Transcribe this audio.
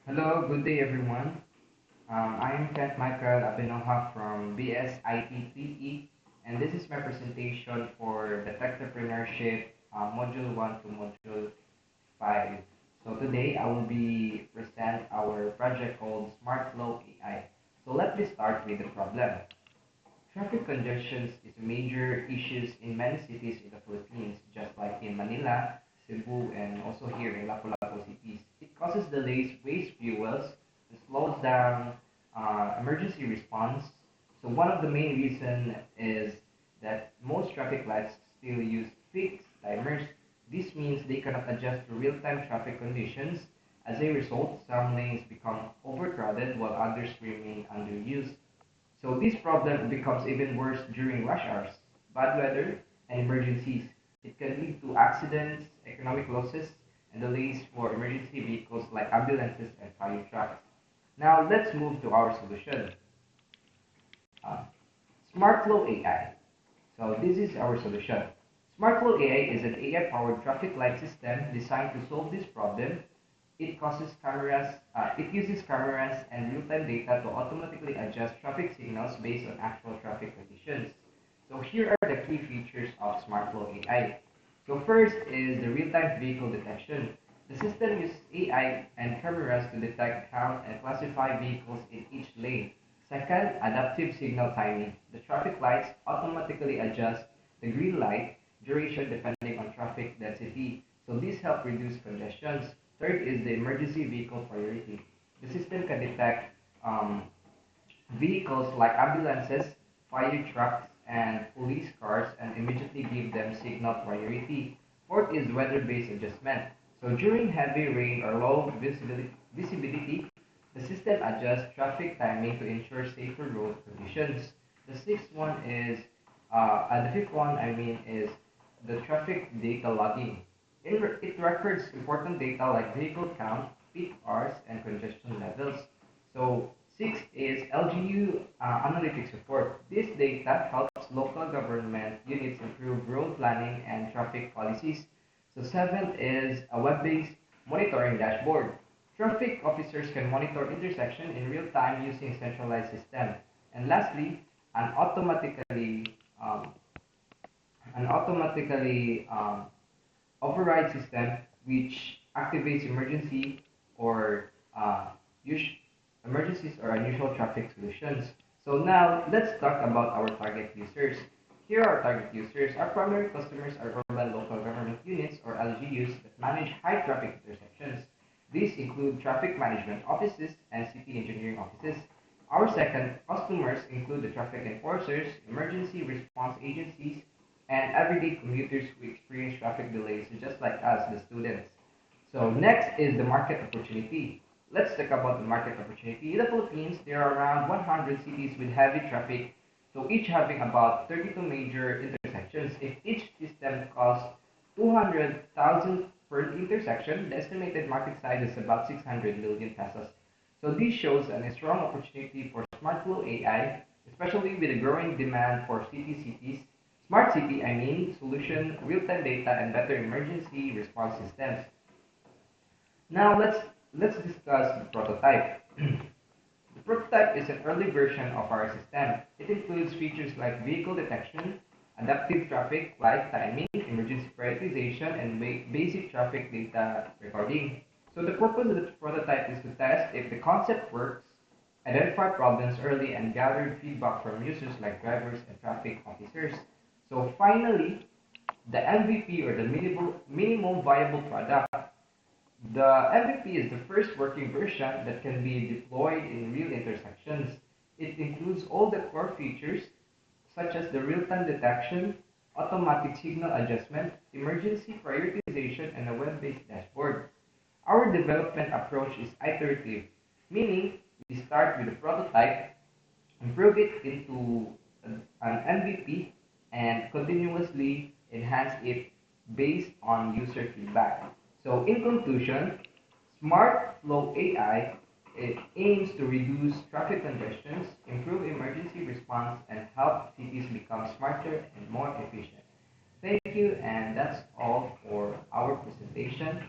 Hello, good day everyone. I am Kent Michael Abenoha from BSIT3E, and this is my presentation for the Techpreneurship Module 1 to Module 5. So today I will be present our project called Smart Flow AI. So let me start with the problem. Traffic congestion is a major issue in many cities in the Philippines, just like in Manila, Cebu, and also here in Lapu-Lapu cities. It causes delays, wastes fuels, and slows down emergency response. So one of the main reasons is that most traffic lights still use fixed timers. This means they cannot adjust to real-time traffic conditions. As a result, some lanes become overcrowded while others remain underused. So this problem becomes even worse during rush hours, bad weather, and emergencies. It can lead to accidents, economic losses, and delays for emergency vehicles like ambulances and fire trucks. Now let's move to our solution. Uh, SmartFlow AI. So this is our solution. SmartFlow AI is an AI-powered traffic light system designed to solve this problem. It uses cameras and real-time data to automatically adjust traffic signals based on actual traffic conditions. So here are the key features of SmartFlow AI. So first is the real-time vehicle detection. The system uses AI and cameras to detect, count, and classify vehicles in each lane. Second, adaptive signal timing. The traffic lights automatically adjust the green light duration depending on traffic density. So this helps reduce congestions. Third is the emergency vehicle priority. The system can detect vehicles like ambulances, fire trucks, and police cars and immediately give them signal priority. Fourth is weather-based adjustment. So during heavy rain or low visibility, the system adjusts traffic timing to ensure safer road conditions. The fifth one, is the traffic data logging. It records important data like vehicle count, peak hours, and congestion levels. So six is LGU analytics report. This data helps local government units improve road planning and traffic policies. So seventh is a web-based monitoring dashboard. Traffic officers can monitor intersection in real time using centralized system. And lastly, an automatically um, an automatically override system which activates or uh, us- emergencies or unusual traffic solutions. So now let's talk about our target users. Here are target users. Our primary customers are urban local government units or LGUs that manage high traffic intersections. These include traffic management offices and city engineering offices. Our second customers include the traffic enforcers, emergency response agencies, and everyday commuters who experience traffic delays, just like us, the students. So next is the market opportunity. Let's talk about the market opportunity. In the Philippines, there are around 100 cities with heavy traffic, so each having about 32 major intersections. If each system costs 200,000 per intersection, the estimated market size is about 600 million pesos. So this shows a strong opportunity for SmartFlow AI, especially with the growing demand for cities. Smart city, solution, real-time data, and better emergency response systems. Now let's discuss the prototype. The prototype is an early version of our system. It includes features like vehicle detection, adaptive traffic light timing, emergency prioritization, and basic traffic data recording. So the purpose of the prototype is to test if the concept works, identify problems early, and gather feedback from users like drivers and traffic officers. So finally, the MVP or the minimum viable product. The MVP is the first working version that can be deployed in real intersections. It includes all the core features such as the real-time detection, automatic signal adjustment, emergency prioritization, and a web-based dashboard. Our development approach is iterative, meaning we start with a prototype, improve it into an MVP, and continuously enhance it based on user feedback. So in conclusion, Smart Flow AI it aims to reduce traffic congestions, improve emergency response, and help cities become smarter and more efficient. Thank you, and that's all for our presentation.